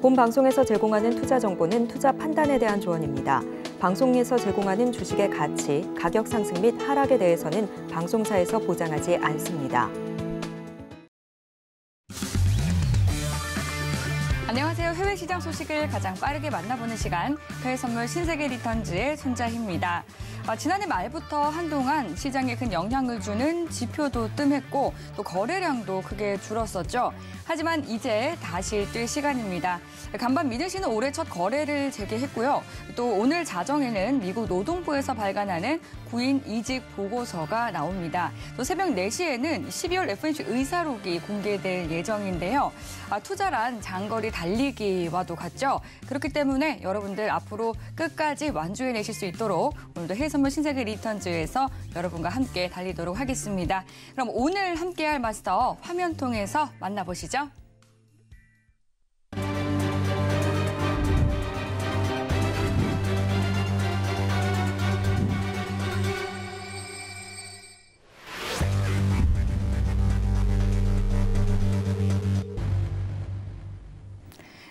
본 방송에서 제공하는 투자 정보는 투자 판단에 대한 조언입니다. 방송에서 제공하는 주식의 가치, 가격 상승 및 하락에 대해서는 방송사에서 보장하지 않습니다. 안녕하세요. 해외 시장 소식을 가장 빠르게 만나보는 시간, 해외 선물 신세계 리턴즈의 손자희입니다. 지난해 말부터 한동안 시장에 큰 영향을 주는 지표도 뜸했고 또 거래량도 크게 줄었었죠. 하지만 이제 다시 뛸 시간입니다. 간밤 미드시는 올해 첫 거래를 재개했고요. 또 오늘 자정에는 미국 노동부에서 발간하는 구인 이직 보고서가 나옵니다. 또 새벽 4시에는 12월 FOMC 의사록이 공개될 예정인데요. 투자란 장거리 달리기와도 같죠. 그렇기 때문에 여러분들 앞으로 끝까지 완주해내실 수 있도록 오늘도 해외선물 신세계 리턴즈에서 여러분과 함께 달리도록 하겠습니다. 그럼 오늘 함께할 마스터 화면 통해서 만나보시죠.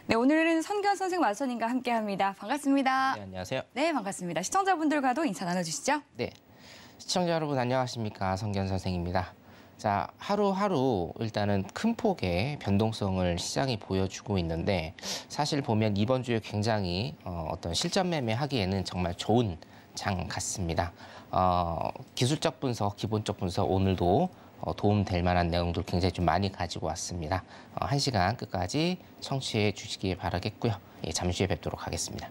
네, 오늘은 선견 선생 마선님과 함께합니다. 반갑습니다. 네, 안녕하세요. 네, 반갑습니다. 시청자분들과도 인사 나눠주시죠. 네, 시청자 여러분 안녕하십니까? 선견 선생입니다. 자, 하루하루 일단은 큰 폭의 변동성을 시장이 보여주고 있는데 사실 보면 이번 주에 굉장히 어떤 실전 매매하기에는 정말 좋은 장 같습니다. 기술적 분석, 기본적 분석 오늘도 도움될 만한 내용들 굉장히 좀 많이 가지고 왔습니다. 1시간 끝까지 청취해 주시기 바라겠고요. 예, 잠시 후에 뵙도록 하겠습니다.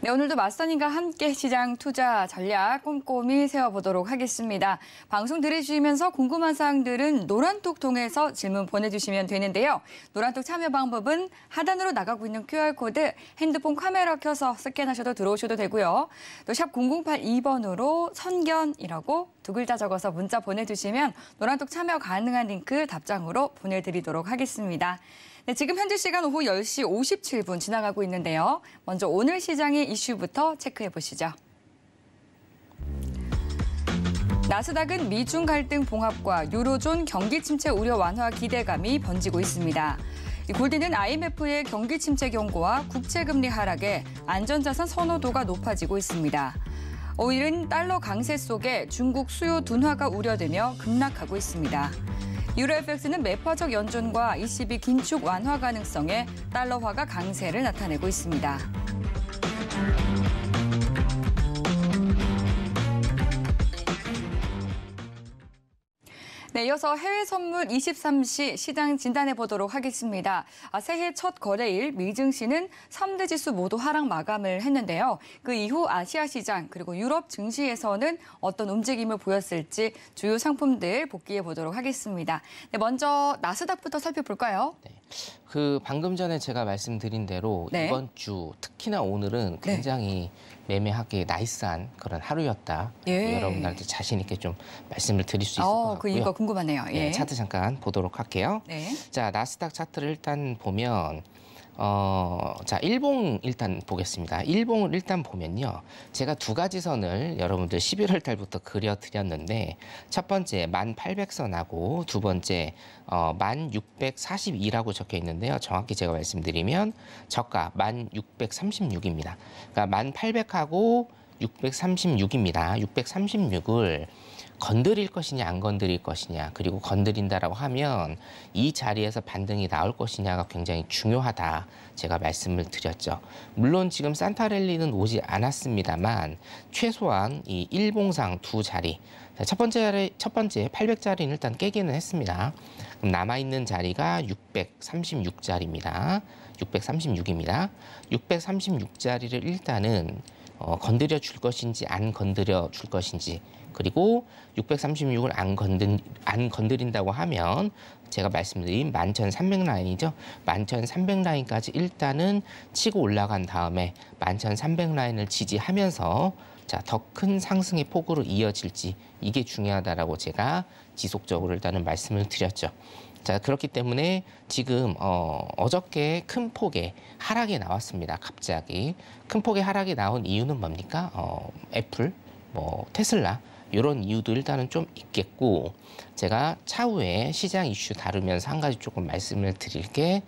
네, 오늘도 마스터님과 함께 시장 투자 전략 꼼꼼히 세워보도록 하겠습니다. 방송 들으시면서 궁금한 사항들은 노란톡 통해서 질문 보내주시면 되는데요. 노란톡 참여 방법은 하단으로 나가고 있는 QR코드 핸드폰 카메라 켜서 스캔하셔도 들어오셔도 되고요. 또 샵 0082번으로 선견이라고 2글자 적어서 문자 보내주시면 노란톡 참여 가능한 링크 답장으로 보내드리도록 하겠습니다. 네, 지금 현재 시간 오후 10시 57분 지나가고 있는데요. 먼저 오늘 시장의 이슈부터 체크해 보시죠. 나스닥은 미중 갈등 봉합과 유로존 경기 침체 우려 완화 기대감이 번지고 있습니다. 골드는 IMF의 경기 침체 경고와 국채금리 하락에 안전자산 선호도가 높아지고 있습니다. 오일은 달러 강세 속에 중국 수요 둔화가 우려되며 급락하고 있습니다. 유로 FX는 매파적 연준과 ECB 긴축 완화 가능성에 달러화가 강세를 나타내고 있습니다. 네, 이어서 해외 선물 23시 시장 진단해 보도록 하겠습니다. 새해 첫 거래일 미증시는 3대 지수 모두 하락 마감을 했는데요. 그 이후 아시아 시장 그리고 유럽 증시에서는 어떤 움직임을 보였을지 주요 상품들 복귀해 보도록 하겠습니다. 네, 먼저 나스닥부터 살펴볼까요? 네. 방금 전에 제가 말씀드린 대로 네. 이번 주 특히나 오늘은 굉장히 매매하기 나이스한 그런 하루였다. 예. 여러분들한테 자신 있게 좀 말씀을 드릴 수 있을 것 같고요. 그 이유가 궁금하네요. 예. 네, 차트 잠깐 보도록 할게요. 네. 자, 나스닥 차트를 일단 보면 자, 일봉 일단 보겠습니다. 일봉을 일단 보면요. 제가 두 가지 선을 여러분들 11월 달부터 그려드렸는데 첫 번째 1800선하고 두 번째 1642라고 적혀 있는데요. 정확히 제가 말씀드리면 저가 1636입니다. 그러니까 1800하고 636입니다. 636을 건드릴 것이냐 안 건드릴 것이냐 그리고 건드린다라고 하면 이 자리에서 반등이 나올 것이냐가 굉장히 중요하다 제가 말씀을 드렸죠. 물론 지금 산타랠리는 오지 않았습니다만 최소한 이 일봉상 두 자리 첫 번째 800자리는 일단 깨기는 했습니다. 그럼 남아있는 자리가 636자리입니다. 636입니다. 636자리를 일단은 건드려 줄 것인지 안 건드려 줄 것인지 그리고 636을 안 건드린다고 하면 제가 말씀드린 11,300라인이죠. 11,300라인까지 일단은 치고 올라간 다음에 11,300라인을 지지하면서 자, 더 큰 상승의 폭으로 이어질지 이게 중요하다라고 제가 지속적으로 일단은 말씀을 드렸죠. 자, 그렇기 때문에 지금 어저께 큰 폭의 하락이 나왔습니다. 갑자기 큰 폭의 하락이 나온 이유는 뭡니까? 애플, 테슬라 이런 이유도 일단은 좀 있겠고, 제가 차후에 시장 이슈 다루면서 한 가지 조금 말씀을 드릴 게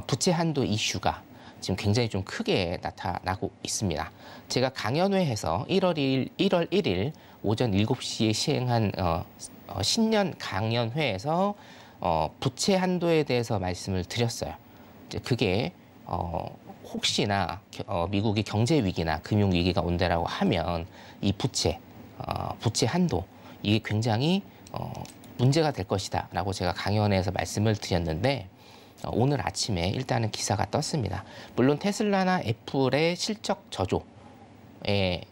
부채 한도 이슈가 지금 굉장히 좀 크게 나타나고 있습니다. 제가 강연회에서 1월 1일 오전 7시에 시행한 신년 강연회에서 부채 한도에 대해서 말씀을 드렸어요. 이제 그게 혹시나 미국이 경제 위기나 금융 위기가 온다라고 하면 이 부채 한도 이게 굉장히 문제가 될 것이다라고 제가 강연회에서 말씀을 드렸는데, 오늘 아침에 일단은 기사가 떴습니다. 물론 테슬라나 애플의 실적 저조에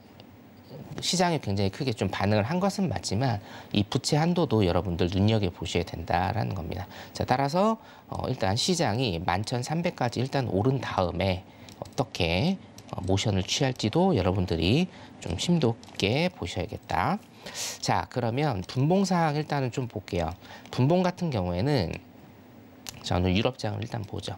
시장이 굉장히 크게 좀 반응을 한 것은 맞지만 이 부채 한도도 여러분들 눈여겨보셔야 된다라는 겁니다. 자, 따라서 일단 시장이 11,300까지 일단 오른 다음에 어떻게 모션을 취할지도 여러분들이 좀 심도 있게 보셔야겠다. 자, 그러면 분봉사항 일단은 좀 볼게요. 분봉 같은 경우에는 저는 유럽장을 일단 보죠.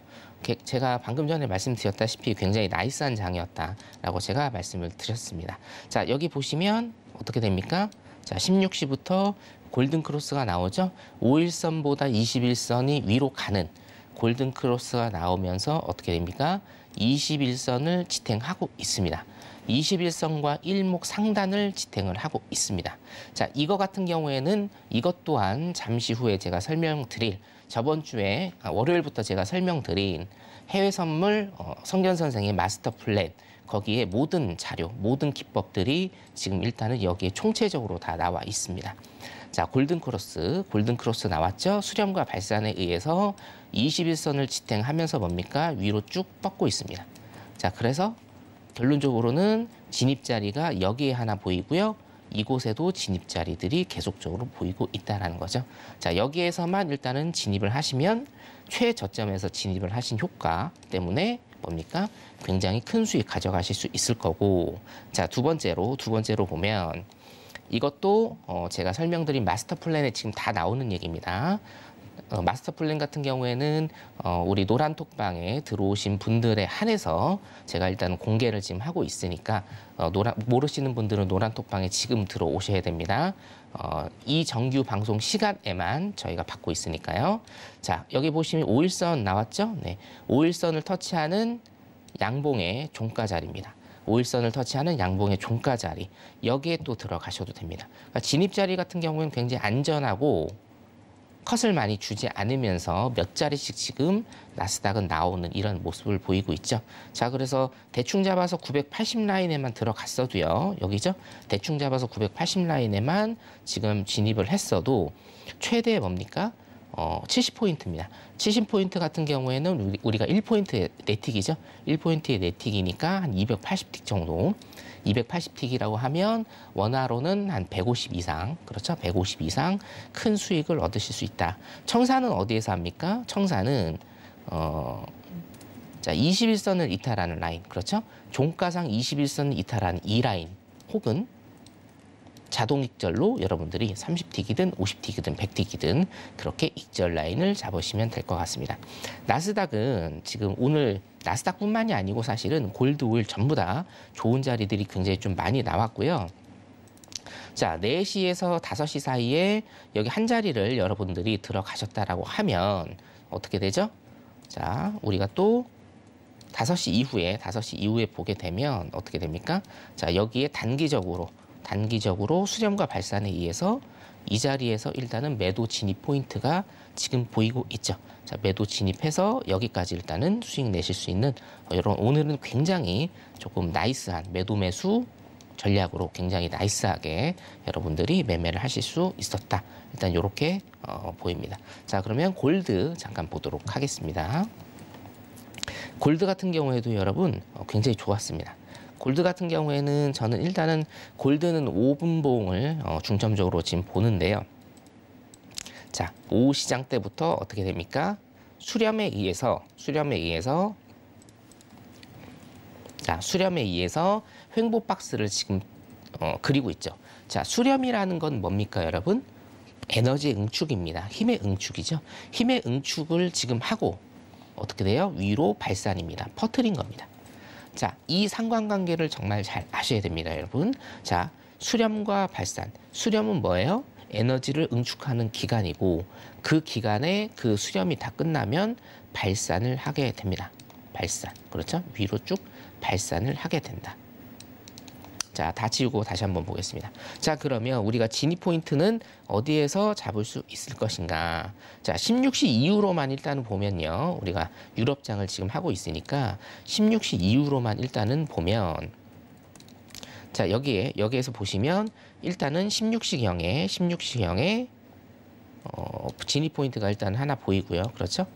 제가 방금 전에 말씀드렸다시피 굉장히 나이스한 장이었다라고 제가 말씀을 드렸습니다. 자, 여기 보시면 어떻게 됩니까? 자, 16시부터 골든 크로스가 나오죠. 5일선보다 21선이 위로 가는 골든 크로스가 나오면서 어떻게 됩니까? 21선을 지탱하고 있습니다. 21선과 일목 상단을 지탱을 하고 있습니다. 자, 이거 같은 경우에는 이것 또한 잠시 후에 제가 설명드릴, 저번 주에 월요일부터 제가 설명드린 해외 선물 성견 선생의 마스터 플랜, 거기에 모든 자료, 모든 기법들이 지금 일단은 여기에 총체적으로 다 나와 있습니다. 자, 골든 크로스 나왔죠? 수렴과 발산에 의해서 21선을 지탱하면서 뭡니까? 위로 쭉 뻗고 있습니다. 자, 그래서 결론적으로는 진입자리가 여기에 하나 보이고요. 이곳에도 진입자리들이 계속적으로 보이고 있다는 거죠. 자, 여기에서만 일단은 진입을 하시면 최저점에서 진입을 하신 효과 때문에 뭡니까? 굉장히 큰 수익 가져가실 수 있을 거고, 자, 두 번째로 보면 이것도 제가 설명드린 마스터 플랜에 지금 다 나오는 얘기입니다. 마스터 플랜 같은 경우에는 우리 노란톡방에 들어오신 분들에 한해서 제가 일단 공개를 지금 하고 있으니까 모르시는 분들은 노란톡방에 지금 들어오셔야 됩니다. 이 정규 방송 시간에만 저희가 받고 있으니까요. 자, 여기 보시면 5일선 나왔죠? 네, 5일선을 터치하는 양봉의 종가 자리입니다. 5일선을 터치하는 양봉의 종가 자리, 여기에 또 들어가셔도 됩니다. 그러니까 진입 자리 같은 경우는 굉장히 안전하고 컷을 많이 주지 않으면서 몇 자리씩 지금 나스닥은 나오는 이런 모습을 보이고 있죠. 자, 그래서 대충 잡아서 980 라인에만 들어갔어도요. 여기죠. 대충 잡아서 980 라인에만 지금 진입을 했어도 최대 뭡니까? 70포인트입니다. 70포인트 같은 경우에는 우리가 1포인트 네틱이죠. 1포인트의 네틱이니까 한 280틱 정도. 280틱이라고 하면 원화로는 한 150 이상, 그렇죠? 150 이상 큰 수익을 얻으실 수 있다. 청사는 어디에서 합니까? 청사는 자, 21선을 이탈하는 라인, 그렇죠? 종가상 21선을 이탈하는 이 라인, 혹은 자동 익절로 여러분들이 30틱이든 50틱이든 100틱이든 그렇게 익절 라인을 잡으시면 될 것 같습니다. 나스닥은 지금 오늘 나스닥뿐만이 아니고 사실은 골드, 오일 전부 다 좋은 자리들이 굉장히 좀 많이 나왔고요. 자, 4시에서 5시 사이에 여기 한 자리를 여러분들이 들어가셨다라고 하면 어떻게 되죠? 자, 우리가 또 5시 이후에 보게 되면 어떻게 됩니까? 자, 여기에 단기적으로 수렴과 발산에 의해서 이 자리에서 일단은 매도 진입 포인트가 지금 보이고 있죠. 자, 매도 진입해서 여기까지 일단은 수익 내실 수 있는 여러분, 오늘은 굉장히 조금 나이스한 매도 매수 전략으로 굉장히 나이스하게 여러분들이 매매를 하실 수 있었다. 일단 이렇게 보입니다. 자, 그러면 골드 잠깐 보도록 하겠습니다. 골드 같은 경우에도 여러분 굉장히 좋았습니다. 골드 같은 경우에는 저는 일단은 골드는 5분봉을 중점적으로 지금 보는데요. 자, 오후 시장 때부터 어떻게 됩니까? 수렴에 의해서 횡보 박스를 지금 그리고 있죠. 자, 수렴이라는 건 뭡니까, 여러분? 에너지 응축입니다. 힘의 응축이죠. 힘의 응축을 지금 하고 어떻게 돼요? 위로 발산입니다. 퍼뜨린 겁니다. 자, 이 상관관계를 정말 잘 아셔야 됩니다, 여러분. 자, 수렴과 발산. 수렴은 뭐예요? 에너지를 응축하는 기간이고 그 기간에 그 수렴이 다 끝나면 발산을 하게 됩니다. 발산. 그렇죠? 위로 쭉 발산을 하게 된다. 자, 다 지우고 다시 한번 보겠습니다. 자, 그러면 우리가 진입 포인트는 어디에서 잡을 수 있을 것인가? 자, 16시 이후로만 일단은 보면요. 우리가 유럽장을 지금 하고 있으니까 16시 이후로만 일단은 보면 자, 여기에서 보시면 일단은 16시경에 진입 포인트가 일단 하나 보이고요. 그렇죠?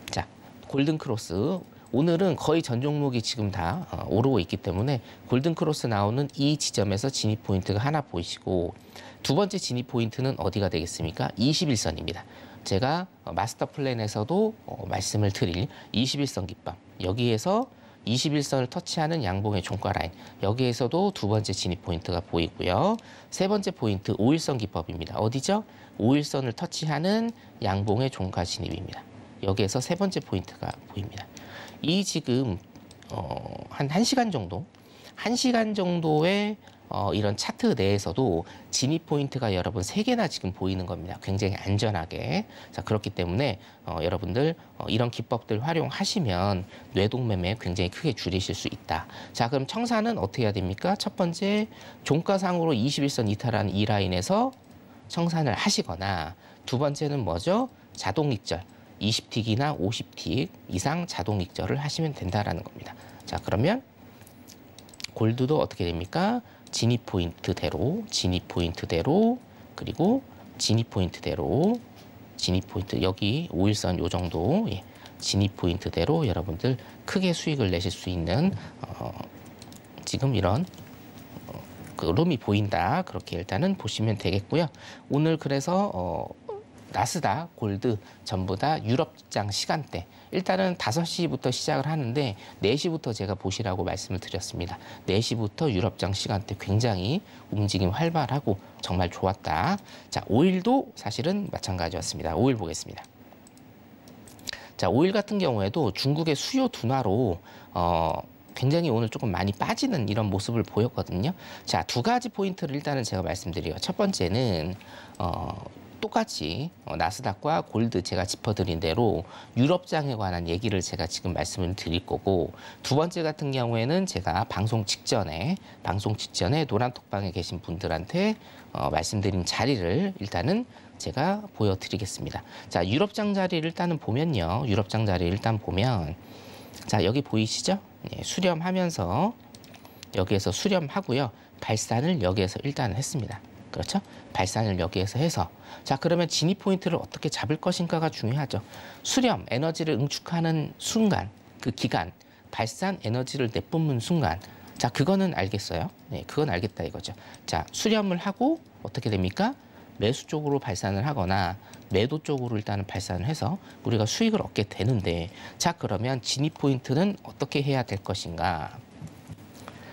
자, 골든 크로스. 오늘은 거의 전 종목이 지금 다 오르고 있기 때문에 골든 크로스 나오는 이 지점에서 진입 포인트가 하나 보이시고 두 번째 진입 포인트는 어디가 되겠습니까? 21선입니다. 제가 마스터 플랜에서도 말씀을 드릴 21선 깃밥. 여기에서 21선을 터치하는 양봉의 종가 라인. 여기에서도 두 번째 진입 포인트가 보이고요. 세 번째 포인트 5일선 기법입니다. 어디죠? 5일선을 터치하는 양봉의 종가 진입입니다. 여기에서 세 번째 포인트가 보입니다. 이 지금 한 1시간 정도? 1시간 정도의 이런 차트 내에서도 진입 포인트가 여러분 3개나 지금 보이는 겁니다. 굉장히 안전하게. 자, 그렇기 때문에 여러분들 이런 기법들 활용하시면 뇌동매매 굉장히 크게 줄이실 수 있다. 자, 그럼 청사는 어떻게 해야 됩니까? 첫 번째, 종가상으로 21선 이탈한 이 라인에서 청산을 하시거나 두 번째는 뭐죠? 자동 익절. 20틱이나 50틱 이상 자동 익절을 하시면 된다라는 겁니다. 자, 그러면 골드도 어떻게 됩니까? 진입 포인트대로, 그리고 진입 포인트대로, 여기 5일선 요 정도, 예, 진입 포인트대로 여러분들 크게 수익을 내실 수 있는 지금 이런 그 룸이 보인다. 그렇게 일단은 보시면 되겠고요. 오늘 그래서 나스닥, 골드 전부 다 유럽장 시간대. 일단은 5시부터 시작을 하는데 4시부터 제가 보시라고 말씀을 드렸습니다. 4시부터 유럽장 시간대 굉장히 움직임 활발하고 정말 좋았다. 자, 오일도 사실은 마찬가지였습니다. 오일 보겠습니다. 자, 오일 같은 경우에도 중국의 수요 둔화로 굉장히 오늘 조금 많이 빠지는 이런 모습을 보였거든요. 자, 두 가지 포인트를 일단은 제가 말씀드려요. 첫 번째는 똑같이 나스닥과 골드 제가 짚어드린 대로 유럽장에 관한 얘기를 제가 지금 말씀을 드릴 거고, 두 번째 같은 경우에는 제가 방송 직전에 노란톡방에 계신 분들한테 말씀드린 자리를 일단은 제가 보여드리겠습니다. 자, 유럽장 자리를 일단은 보면요. 유럽장 자리 일단 보면 자, 여기 보이시죠? 예, 수렴하면서 여기에서 수렴하고요. 발산을 여기에서 일단 했습니다. 그렇죠? 발산을 여기에서 해서 자, 그러면 진입 포인트를 어떻게 잡을 것인가가 중요하죠. 수렴, 에너지를 응축하는 순간, 그 기간, 발산, 에너지를 내뿜는 순간, 자, 그거는 알겠어요. 네, 그건 알겠다 이거죠. 자, 수렴을 하고 어떻게 됩니까? 매수 쪽으로 발산을 하거나 매도 쪽으로 일단은 발산을 해서 우리가 수익을 얻게 되는데, 자, 그러면 진입 포인트는 어떻게 해야 될 것인가?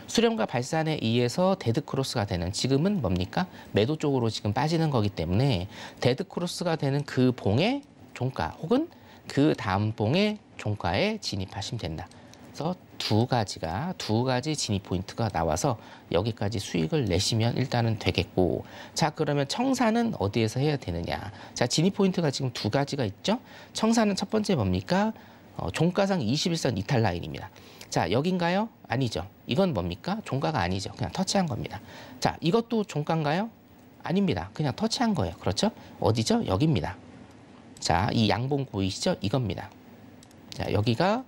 수렴과 발산에 의해서 데드크로스가 되는, 지금은 뭡니까? 매도 쪽으로 지금 빠지는 거기 때문에 데드크로스가 되는 그 봉의 종가 혹은 그 다음 봉의 종가에 진입하시면 된다. 그래서 두 가지 진입 포인트가 나와서 여기까지 수익을 내시면 일단은 되겠고, 자, 그러면 청산은 어디에서 해야 되느냐? 자, 진입 포인트가 지금 두 가지가 있죠. 청산은 첫 번째 뭡니까? 종가상 21선 이탈 라인입니다. 자, 여긴가요? 아니죠. 이건 뭡니까? 종가가 아니죠. 그냥 터치한 겁니다. 자, 이것도 종가인가요? 아닙니다. 그냥 터치한 거예요. 그렇죠? 어디죠? 여기입니다. 자, 이 양봉 보이시죠? 이겁니다. 자, 여기가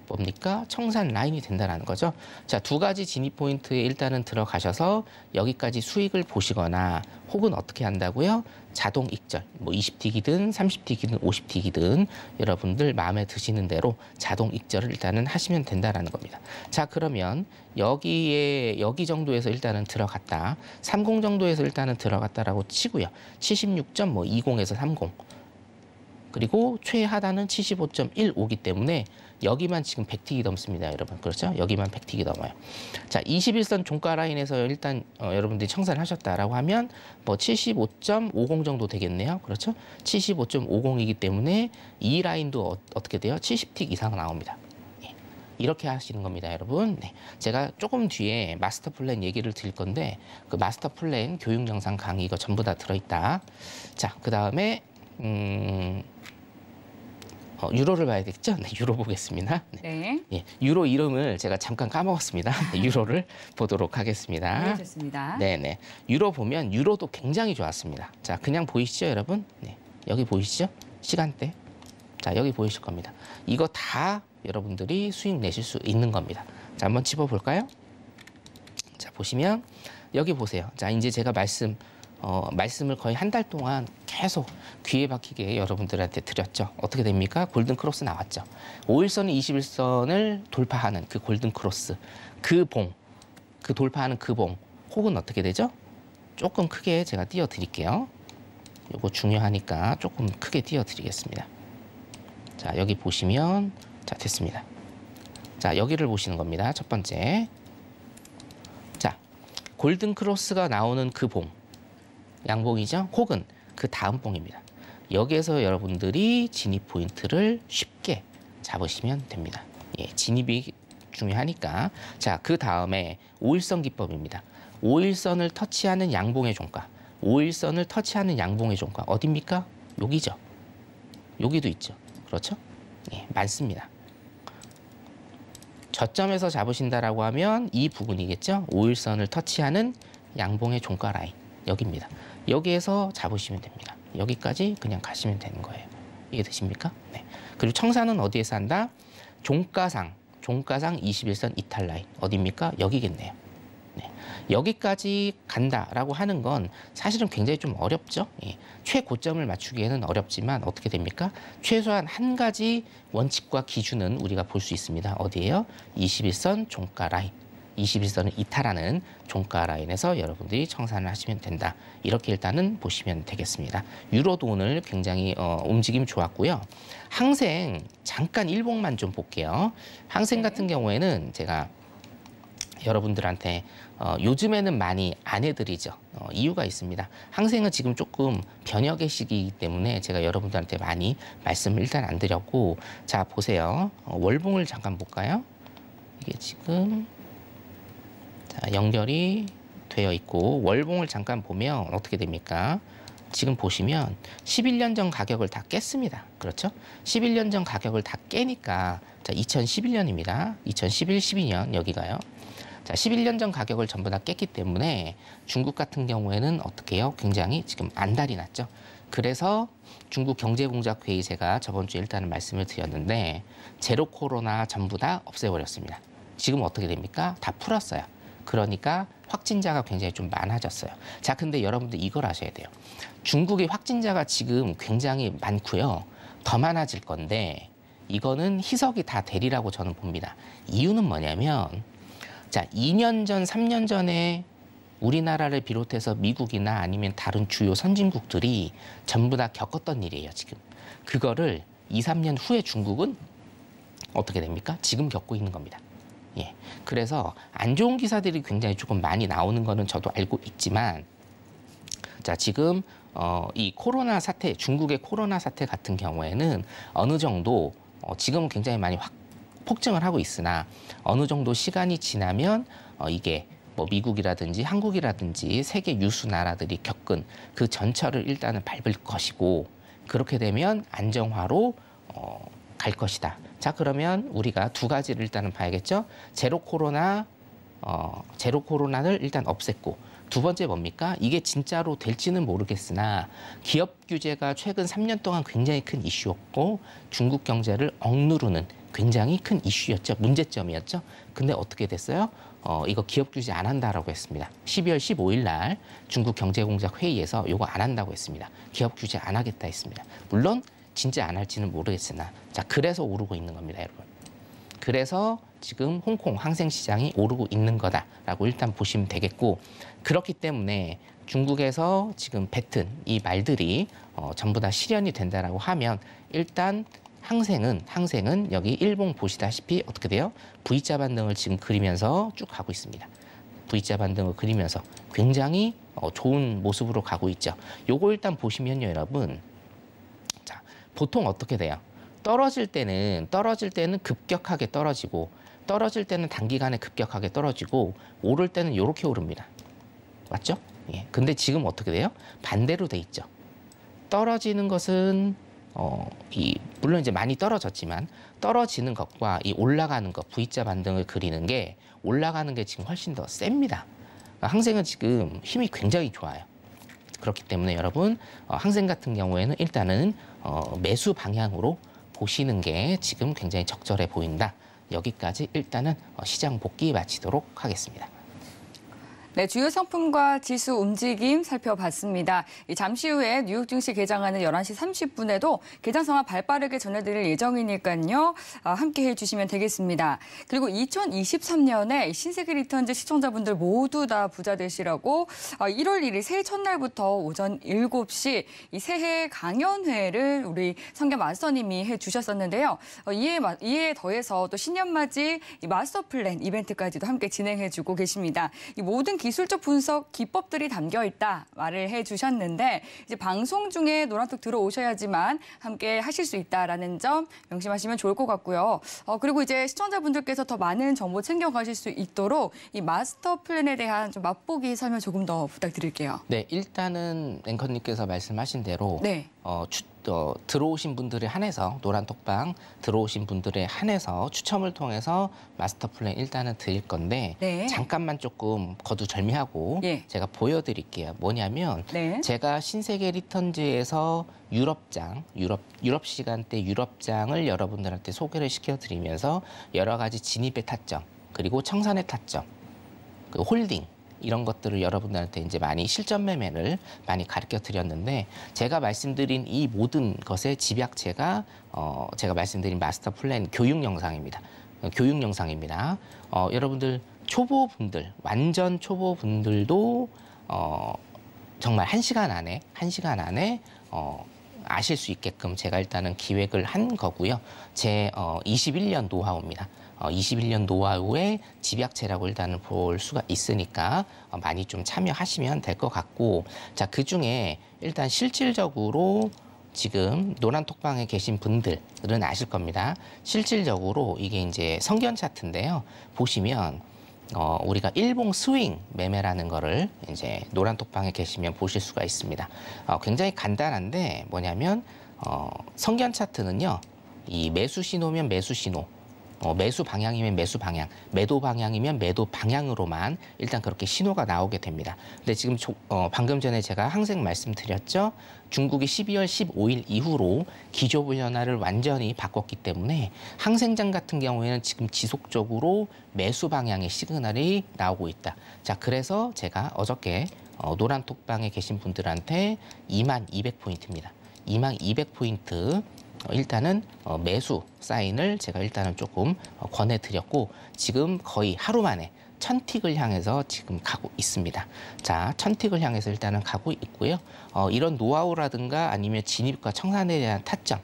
뭡니까? 청산 라인이 된다는 거죠. 자, 두 가지 진입 포인트에 일단은 들어가셔서 여기까지 수익을 보시거나 혹은 어떻게 한다고요? 자동 익절, 뭐 20틱이든 30틱이든 50틱이든 여러분들 마음에 드시는 대로 자동 익절을 일단은 하시면 된다라는 겁니다. 자, 그러면 여기 정도에서 일단은 들어갔다. 30 정도에서 일단은 들어갔다라고 치고요. 76.20에서 30. 그리고 최하단은 75.15이기 때문에 여기만 지금 100틱이 넘습니다, 여러분. 그렇죠? 여기만 100틱이 넘어요. 자, 21선 종가 라인에서 일단 여러분들이 청산을 하셨다라고 하면 뭐 75.50 정도 되겠네요. 그렇죠? 75.50이기 때문에 이 라인도 어떻게 돼요? 70틱 이상 나옵니다. 예. 이렇게 하시는 겁니다, 여러분. 네. 제가 조금 뒤에 마스터 플랜 얘기를 드릴 건데 그 마스터 플랜 교육 영상 강의 이거 전부 다 들어있다. 자, 그 다음에 유로를 봐야겠죠? 네, 유로 보겠습니다. 네. 네. 예, 유로 이름을 제가 잠깐 까먹었습니다. 네, 유로를 보도록 하겠습니다. 네, 좋습니다. 네네. 유로 보면 유로도 굉장히 좋았습니다. 자, 그냥 보이시죠, 여러분? 네. 여기 보이시죠? 시간대. 자, 여기 보이실 겁니다. 이거 다 여러분들이 수익 내실 수 있는 겁니다. 자, 한번 짚어볼까요? 자, 보시면 여기 보세요. 자, 이제 제가 말씀을 거의 한 달 동안 계속 귀에 박히게 여러분들한테 드렸죠. 어떻게 됩니까? 골든 크로스 나왔죠. 5일선이 21선을 돌파하는 그 골든 크로스, 그 돌파하는 그 봉, 혹은 어떻게 되죠? 조금 크게 제가 띄워드릴게요. 이거 중요하니까 조금 크게 띄워드리겠습니다. 자, 여기 보시면 자, 됐습니다. 자, 여기를 보시는 겁니다. 첫 번째. 자, 골든 크로스가 나오는 그 봉, 양봉이죠? 혹은 그 다음 봉입니다. 여기에서 여러분들이 진입 포인트를 쉽게 잡으시면 됩니다. 예, 진입이 중요하니까. 자, 그 다음에 5일선 기법입니다. 5일선을 터치하는 양봉의 종가. 5일선을 터치하는 양봉의 종가. 어디입니까? 여기죠. 여기도 있죠. 그렇죠? 예, 많습니다. 저점에서 잡으신다라고 하면 이 부분이겠죠? 5일선을 터치하는 양봉의 종가 라인. 여기입니다. 여기에서 잡으시면 됩니다. 여기까지 그냥 가시면 되는 거예요. 이해되십니까? 네. 그리고 청산은 어디에서 한다? 종가상 21선 이탈 라인. 어디입니까? 여기겠네요. 네. 여기까지 간다라고 하는 건 사실은 굉장히 좀 어렵죠. 예. 최고점을 맞추기에는 어렵지만 어떻게 됩니까? 최소한 한 가지 원칙과 기준은 우리가 볼 수 있습니다. 어디예요? 21선 종가 라인. 21선을 이탈하는 종가 라인에서 여러분들이 청산을 하시면 된다. 이렇게 일단은 보시면 되겠습니다. 유로도 오늘 굉장히 움직임 좋았고요. 항생 잠깐 일봉만 좀 볼게요. 항생 같은 경우에는 제가 여러분들한테 요즘에는 많이 안 해드리죠. 이유가 있습니다. 항생은 지금 조금 변혁의 시기이기 때문에 제가 여러분들한테 많이 말씀을 일단 안 드렸고, 자 보세요. 월봉을 잠깐 볼까요? 이게 지금 자, 연결이 되어 있고 월봉을 잠깐 보면 어떻게 됩니까? 지금 보시면 11년 전 가격을 다 깼습니다. 그렇죠? 11년 전 가격을 다 깨니까 자, 2011년입니다. 2011, 12년 여기가요. 자, 11년 전 가격을 전부 다 깼기 때문에 중국 같은 경우에는 어떻게 해요? 굉장히 지금 안달이 났죠. 그래서 중국 경제공작회의 제가 저번 주에 일단은 말씀을 드렸는데 제로 코로나 전부 다 없애버렸습니다. 지금 어떻게 됩니까? 다 풀었어요. 그러니까 확진자가 굉장히 좀 많아졌어요. 자, 근데 여러분들 이걸 아셔야 돼요. 중국의 확진자가 지금 굉장히 많고요. 더 많아질 건데 이거는 희석이 다 되리라고 저는 봅니다. 이유는 뭐냐면 자, 2년 전, 3년 전에 우리나라를 비롯해서 미국이나 아니면 다른 주요 선진국들이 전부 다 겪었던 일이에요, 지금. 그거를 2, 3년 후에 중국은 어떻게 됩니까? 지금 겪고 있는 겁니다. 예. 그래서 안 좋은 기사들이 굉장히 조금 많이 나오는 거는 저도 알고 있지만 자, 지금 이 코로나 사태, 중국의 코로나 사태 같은 경우에는 어느 정도 지금은 굉장히 많이 폭증을 하고 있으나 어느 정도 시간이 지나면 이게 뭐 미국이라든지 한국이라든지 세계 유수 나라들이 겪은 그 전철을 일단은 밟을 것이고 그렇게 되면 안정화로 갈 것이다. 자, 그러면 우리가 두 가지를 일단은 봐야겠죠. 제로 코로나를 일단 없앴고 두 번째 뭡니까? 이게 진짜로 될지는 모르겠으나 기업 규제가 최근 3년 동안 굉장히 큰 이슈였고 중국 경제를 억누르는 굉장히 큰 이슈였죠. 문제점이었죠. 근데 어떻게 됐어요? 이거 기업 규제 안 한다라고 했습니다. 12월 15일 날 중국 경제공작 회의에서 이거 안 한다고 했습니다. 기업 규제 안 하겠다 했습니다. 물론 진짜 안 할지는 모르겠으나 자, 그래서 오르고 있는 겁니다, 여러분. 그래서 지금 홍콩 항생시장이 오르고 있는 거다라고 일단 보시면 되겠고 그렇기 때문에 중국에서 지금 뱉은 이 말들이 전부 다 실현이 된다라고 하면 일단 항생은 여기 일봉 보시다시피 어떻게 돼요? V자 반등을 지금 그리면서 쭉 가고 있습니다. V자 반등을 그리면서 굉장히 좋은 모습으로 가고 있죠. 요거 일단 보시면요, 여러분. 자, 보통 어떻게 돼요? 떨어질 때는 급격하게 떨어지고 떨어질 때는 단기간에 급격하게 떨어지고 오를 때는 이렇게 오릅니다. 맞죠? 예. 근데 지금 어떻게 돼요? 반대로 돼 있죠. 떨어지는 것은 물론 이제 많이 떨어졌지만 떨어지는 것과 이 올라가는 것, V자 반등을 그리는 게 올라가는 게 지금 훨씬 더 셉니다. 항생은 지금 힘이 굉장히 좋아요. 그렇기 때문에 여러분 항생 같은 경우에는 일단은 매수 방향으로 보시는 게 지금 굉장히 적절해 보인다. 여기까지 일단은 시장 복귀 마치도록 하겠습니다. 네, 주요 상품과 지수 움직임 살펴봤습니다. 잠시 후에 뉴욕 증시 개장하는 11시 30분에도 개장 상황 발빠르게 전해드릴 예정이니까요. 함께해 주시면 되겠습니다. 그리고 2023년에 신세계 리턴즈 시청자분들 모두 다 부자 되시라고 1월 1일 새해 첫날부터 오전 7시 이 새해 강연회를 우리 성경 마스터님이 해주셨었는데요. 이에 더해서 또 신년맞이 이 마스터 플랜 이벤트까지도 함께 진행해주고 계십니다. 이 모든 기술적 분석 기법들이 담겨 있다 말을 해주셨는데 이제 방송 중에 노란톡 들어오셔야지만 함께 하실 수 있다라는 점 명심하시면 좋을 것 같고요. 그리고 이제 시청자분들께서 더 많은 정보 챙겨가실 수 있도록 이 마스터 플랜에 대한 좀 맛보기 설명 조금 더 부탁드릴게요. 네, 일단은 앵커님께서 말씀하신 대로 네. 들어오신 분들에 한해서 노란톡방 들어오신 분들에 한해서 추첨을 통해서 마스터 플랜 일단은 드릴 건데 네. 잠깐만 조금 거두절미하고 예. 제가 보여드릴게요. 뭐냐면 네. 제가 신세계 리턴즈에서 유럽 시간대 유럽장을 여러분들한테 소개를 시켜드리면서 여러 가지 진입의 타점 그리고 청산의 타점, 그 홀딩 이런 것들을 여러분들한테 이제 많이 실전 매매를 많이 가르쳐 드렸는데 제가 말씀드린 이 모든 것의 집약체가 제가 말씀드린 마스터 플랜 교육 영상입니다. 여러분들 초보분들, 완전 초보분들도 정말 1시간 안에 아실 수 있게끔 제가 일단은 기획을 한 거고요. 제 21년 노하우입니다. 21년 노하우의 집약체라고 일단은 볼 수가 있으니까 많이 좀 참여하시면 될 것 같고, 자, 그중에 일단 실질적으로 지금 노란톡방에 계신 분들은 아실 겁니다. 실질적으로 이게 이제 성견 차트인데요. 보시면 우리가 일봉 스윙 매매라는 거를 이제 노란톡방에 계시면 보실 수가 있습니다. 굉장히 간단한데 뭐냐면 성견 차트는요, 이 매수 신호면 매수 신호, 매수 방향이면 매수 방향, 매도 방향이면 매도 방향으로만 일단 그렇게 신호가 나오게 됩니다. 근데 지금 방금 전에 제가 항상 말씀드렸죠. 중국이 12월 15일 이후로 기조변화를 완전히 바꿨기 때문에 항생장 같은 경우에는 지금 지속적으로 매수 방향의 시그널이 나오고 있다. 자, 그래서 제가 어저께 노란톡방에 계신 분들한테 2200포인트입니다. 2200포인트 일단은 매수 사인을 제가 일단은 조금 권해드렸고, 지금 거의 하루 만에 1000틱을 향해서 지금 가고 있습니다. 자, 1000틱을 향해서 일단은 가고 있고요. 이런 노하우라든가 아니면 진입과 청산에 대한 타점,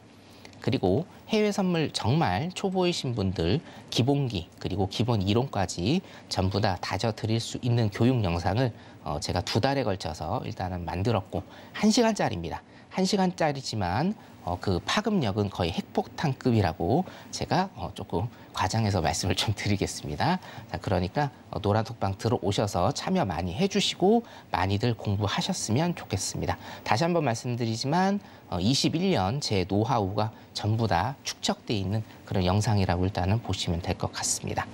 그리고 해외 선물 정말 초보이신 분들 기본기 그리고 기본 이론까지 전부 다 다져드릴 수 있는 교육 영상을 제가 2달에 걸쳐서 일단은 만들었고, 1시간짜리입니다. 1시간짜리지만 그 파급력은 거의 핵폭탄급이라고 제가 조금 과장해서 말씀을 좀 드리겠습니다. 자, 그러니까 노란톡방 들어오셔서 참여 많이 해주시고 많이들 공부하셨으면 좋겠습니다. 다시 한번 말씀드리지만 21년 제 노하우가 전부 다 축적돼 있는 그런 영상이라고 일단은 보시면 될 것 같습니다.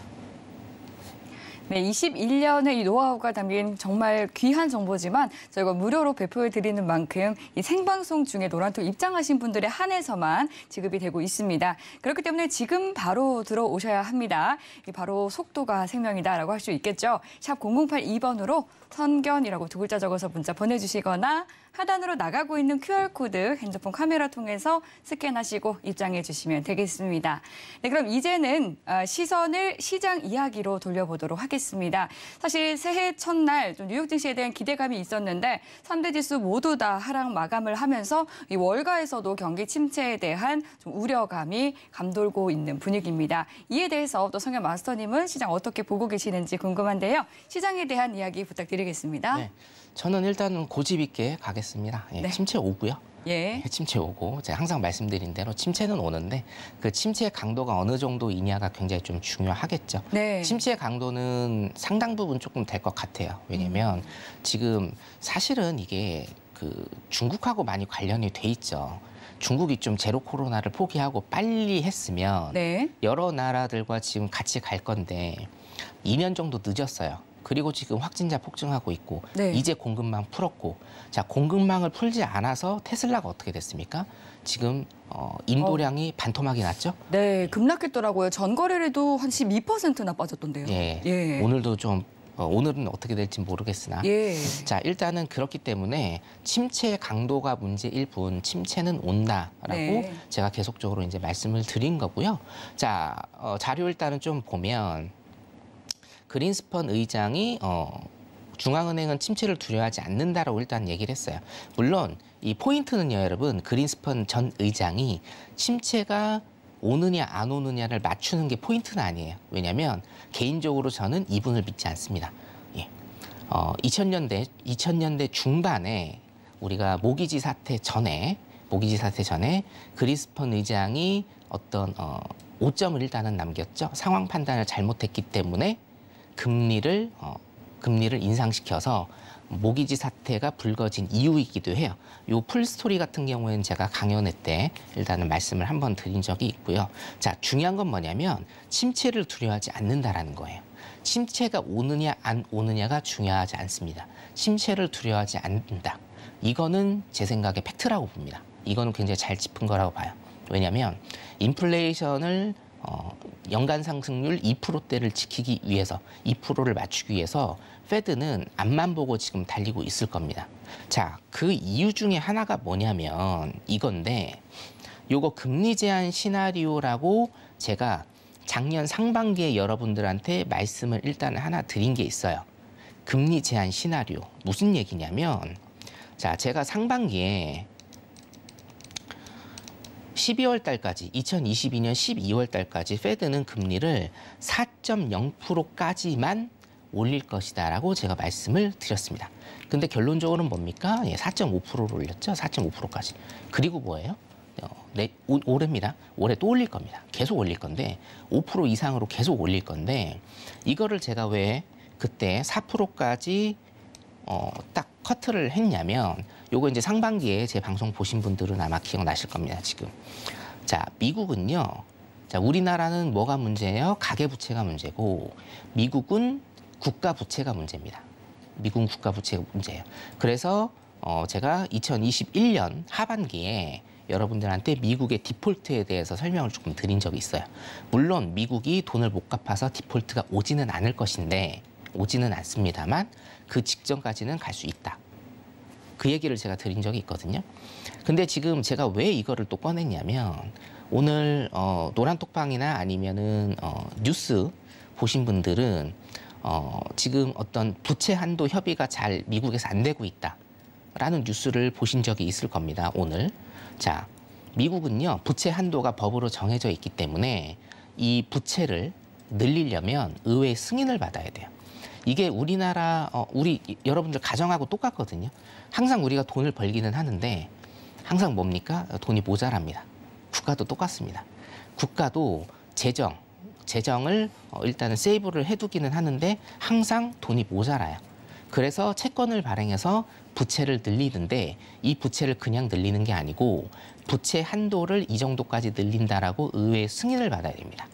네, 21년의 이 노하우가 담긴 정말 귀한 정보지만 저희가 무료로 배포해드리는 만큼 이 생방송 중에 노란톡 입장하신 분들에 한해서만 지급이 되고 있습니다. 그렇기 때문에 지금 바로 들어오셔야 합니다. 바로 속도가 생명이다라고 할 수 있겠죠. 샵 0082번으로 선견이라고 2글자 적어서 문자 보내주시거나 하단으로 나가고 있는 QR코드 핸드폰 카메라 통해서 스캔하시고 입장해 주시면 되겠습니다. 네, 그럼 이제는 시선을 시장 이야기로 돌려보도록 하겠습니다. 사실 새해 첫날 좀 뉴욕 증시에 대한 기대감이 있었는데 3대 지수 모두 다 하락 마감을 하면서 이 월가에서도 경기 침체에 대한 좀 우려감이 감돌고 있는 분위기입니다. 이에 대해서 또 성현 마스터님은 시장 어떻게 보고 계시는지 궁금한데요. 시장에 대한 이야기 부탁드리겠습니다. 네, 저는 일단은 고집 있게 가겠습니다. 예, 네. 침체 오고요. 예. 침체 오고 제가 항상 말씀드린 대로 침체는 오는데 그 침체의 강도가 어느 정도이냐가 굉장히 좀 중요하겠죠. 네. 침체의 강도는 상당 부분 조금 될 것 같아요. 왜냐면 지금 사실은 이게 그 중국하고 많이 관련이 돼 있죠. 중국이 좀 제로 코로나를 포기하고 빨리 했으면 네. 여러 나라들과 지금 같이 갈 건데 2년 정도 늦었어요. 그리고 지금 확진자 폭증하고 있고 네. 이제 공급망 풀었고 자 공급망을 풀지 않아서 테슬라가 어떻게 됐습니까? 지금 인도량이 반토막이 났죠? 네, 급락했더라고요. 전거래량도 한 12%나 빠졌던데요. 예. 예. 오늘도 좀 오늘은 어떻게 될지 모르겠으나 예. 자 일단은 그렇기 때문에 침체의 강도가 문제일 뿐 침체는 온다라고 네. 제가 계속적으로 이제 말씀을 드린 거고요. 자 자료 일단은 좀 보면 그린스펀 의장이 중앙은행은 침체를 두려워하지 않는다라고 일단 얘기를 했어요. 물론 이 포인트는요, 여러분. 그린스펀 전 의장이 침체가 오느냐 안 오느냐를 맞추는 게 포인트는 아니에요. 왜냐하면 개인적으로 저는 이분을 믿지 않습니다. 예. 2000년대 중반에 우리가 모기지 사태 전에 그린스펀 의장이 어떤 5점을 일단은 남겼죠. 상황 판단을 잘못했기 때문에 금리를 인상시켜서 모기지 사태가 불거진 이유이기도 해요. 요 풀스토리 같은 경우에는 제가 강연회 때 일단은 말씀을 한번 드린 적이 있고요. 자, 중요한 건 뭐냐면 침체를 두려워하지 않는다라는 거예요. 침체가 오느냐 안 오느냐가 중요하지 않습니다. 침체를 두려워하지 않는다. 이거는 제 생각에 팩트라고 봅니다. 이거는 굉장히 잘 짚은 거라고 봐요. 왜냐하면 인플레이션을 연간 상승률 2%대를 지키기 위해서 2%를 맞추기 위해서 페드는 앞만 보고 지금 달리고 있을 겁니다. 자, 그 이유 중에 하나가 뭐냐면 이건데 요거 금리 제한 시나리오라고 제가 작년 상반기에 여러분들한테 말씀을 일단 하나 드린 게 있어요. 금리 제한 시나리오. 무슨 얘기냐면 자, 제가 상반기에 12월 달까지 2022년 12월 달까지 페드는 금리를 4.0%까지만 올릴 것이다라고 제가 말씀을 드렸습니다. 근데 결론적으로는 뭡니까? 예, 4.5%로 올렸죠. 4.5%까지. 그리고 뭐예요? 올해입니다. 올해 또 올릴 겁니다. 계속 올릴 건데 5% 이상으로 계속 올릴 건데 이거를 제가 왜 그때 4%까지 딱 커트를 했냐면 요거 이제 상반기에 제 방송 보신 분들은 아마 기억나실 겁니다. 지금. 자, 미국은요. 자, 우리나라는 뭐가 문제예요? 가계부채가 문제고 미국은 국가부채가 문제입니다. 미국은 국가부채가 문제예요. 그래서 제가 2021년 하반기에 여러분들한테 미국의 디폴트에 대해서 설명을 조금 드린 적이 있어요. 물론 미국이 돈을 못 갚아서 디폴트가 오지는 않을 것인데 오지는 않습니다만 그 직전까지는 갈 수 있다. 그 얘기를 제가 드린 적이 있거든요. 근데 지금 제가 왜 이거를 또 꺼냈냐면 오늘 노란톡방이나 아니면은 뉴스 보신 분들은 지금 어떤 부채 한도 협의가 잘 미국에서 안 되고 있다라는 뉴스를 보신 적이 있을 겁니다. 오늘. 자, 미국은요. 부채 한도가 법으로 정해져 있기 때문에 이 부채를 늘리려면 의회의 승인을 받아야 돼요. 이게 우리나라 우리 여러분들 가정하고 똑같거든요. 항상 우리가 돈을 벌기는 하는데 항상 뭡니까? 돈이 모자랍니다. 국가도 똑같습니다. 국가도 재정을 일단은 세이브를 해두기는 하는데 항상 돈이 모자라요. 그래서 채권을 발행해서 부채를 늘리는데 이 부채를 그냥 늘리는 게 아니고 부채 한도를 이 정도까지 늘린다라고 의회의 승인을 받아야 됩니다.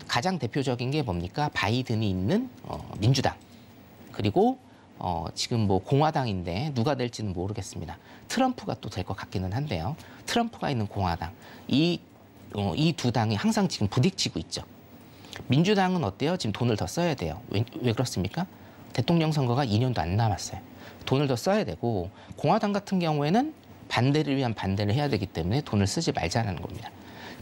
가장 대표적인 게 뭡니까? 바이든이 있는 민주당. 그리고 지금 뭐 공화당인데 누가 될지는 모르겠습니다. 트럼프가 또 될 것 같기는 한데요. 트럼프가 있는 공화당. 이 두 당이 항상 지금 부딪히고 있죠. 민주당은 어때요? 지금 돈을 더 써야 돼요. 왜 그렇습니까? 대통령 선거가 2년도 안 남았어요. 돈을 더 써야 되고 공화당 같은 경우에는 반대를 위한 반대를 해야 되기 때문에 돈을 쓰지 말자는 겁니다.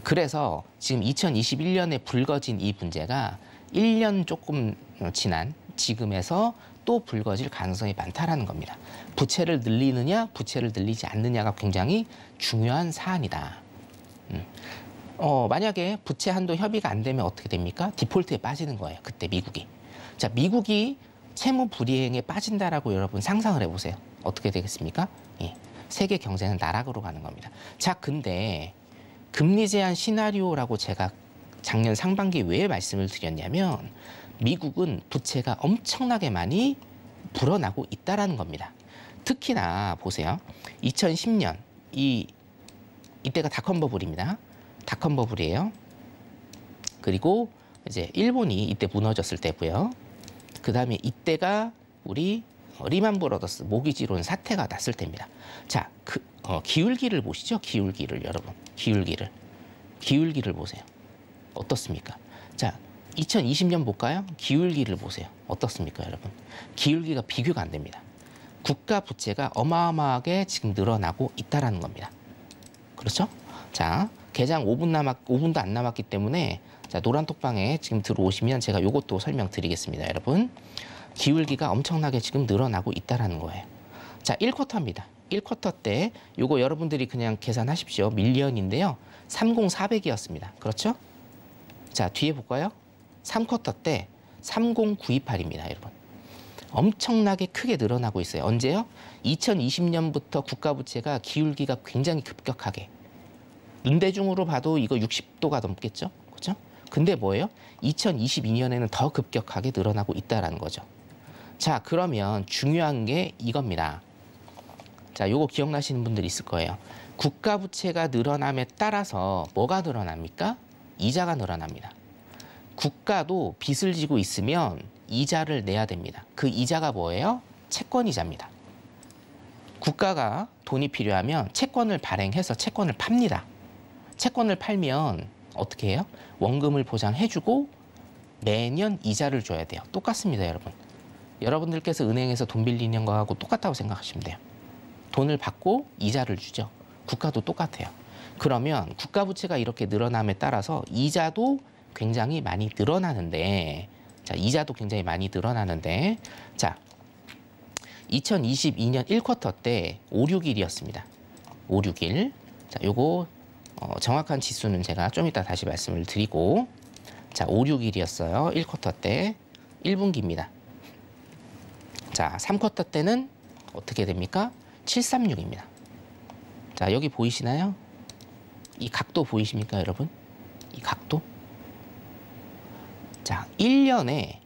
그래서 지금 2021년에 불거진 이 문제가 1년 조금 지난 지금에서 또 불거질 가능성이 많다라는 겁니다. 부채를 늘리느냐, 부채를 늘리지 않느냐가 굉장히 중요한 사안이다. 만약에 부채 한도 협의가 안 되면 어떻게 됩니까? 디폴트에 빠지는 거예요. 그때 미국이. 자, 미국이 채무 불이행에 빠진다라고 여러분 상상을 해보세요. 어떻게 되겠습니까? 예. 세계 경제는 나락으로 가는 겁니다. 자, 근데 금리 제한 시나리오라고 제가 작년 상반기에 왜 말씀을 드렸냐면 미국은 부채가 엄청나게 많이 불어나고 있다라는 겁니다. 특히나 보세요. 2010년 이때가 닷컴 버블입니다. 닷컴 버블이에요. 그리고 이제 일본이 이때 무너졌을 때고요. 그다음에 이때가 우리 리만 브러더스 모기지론 사태가 났을 때입니다. 자, 기울기를 보시죠. 기울기를 여러분. 기울기를 보세요. 어떻습니까? 자, 2020년 볼까요? 기울기를 보세요. 어떻습니까, 여러분? 기울기가 비교가 안 됩니다. 국가 부채가 어마어마하게 지금 늘어나고 있다라는 겁니다. 그렇죠? 자, 개장 5분도 안 남았기 때문에 자, 노란톡방에 지금 들어오시면 제가 이것도 설명드리겠습니다, 여러분. 기울기가 엄청나게 지금 늘어나고 있다라는 거예요. 자, 1쿼터입니다. 1쿼터 때 요거 여러분들이 그냥 계산하십시오. 밀리언인데요. 30400이었습니다. 그렇죠? 자, 뒤에 볼까요? 3쿼터 때 30928입니다, 여러분. 엄청나게 크게 늘어나고 있어요. 언제요? 2020년부터 국가부채가 기울기가 굉장히 급격하게. 눈대중으로 봐도 이거 60도가 넘겠죠? 그렇죠? 근데 뭐예요? 2022년에는 더 급격하게 늘어나고 있다는 거죠. 자, 그러면 중요한 게 이겁니다. 자, 요거 기억나시는 분들 있을 거예요. 국가부채가 늘어남에 따라서 뭐가 늘어납니까? 이자가 늘어납니다. 국가도 빚을 지고 있으면 이자를 내야 됩니다. 그 이자가 뭐예요? 채권이자입니다. 국가가 돈이 필요하면 채권을 발행해서 채권을 팝니다. 채권을 팔면 어떻게 해요? 원금을 보장해주고 매년 이자를 줘야 돼요. 똑같습니다, 여러분. 여러분들께서 은행에서 돈 빌리는 거하고 똑같다고 생각하시면 돼요. 돈을 받고 이자를 주죠. 국가도 똑같아요. 그러면 국가 부채가 이렇게 늘어남에 따라서 이자도 굉장히 많이 늘어나는데, 자, 이자도 굉장히 많이 늘어나는데, 자, 2022년 1쿼터 때 561이었습니다. 561. 자, 요거 정확한 지수는 제가 좀 이따 다시 말씀을 드리고, 자, 561이었어요. 1쿼터 때 1분기입니다. 자, 3쿼터 때는 어떻게 됩니까? 736입니다. 자, 여기 보이시나요? 이 각도 보이십니까, 여러분? 이 각도? 자, 1년에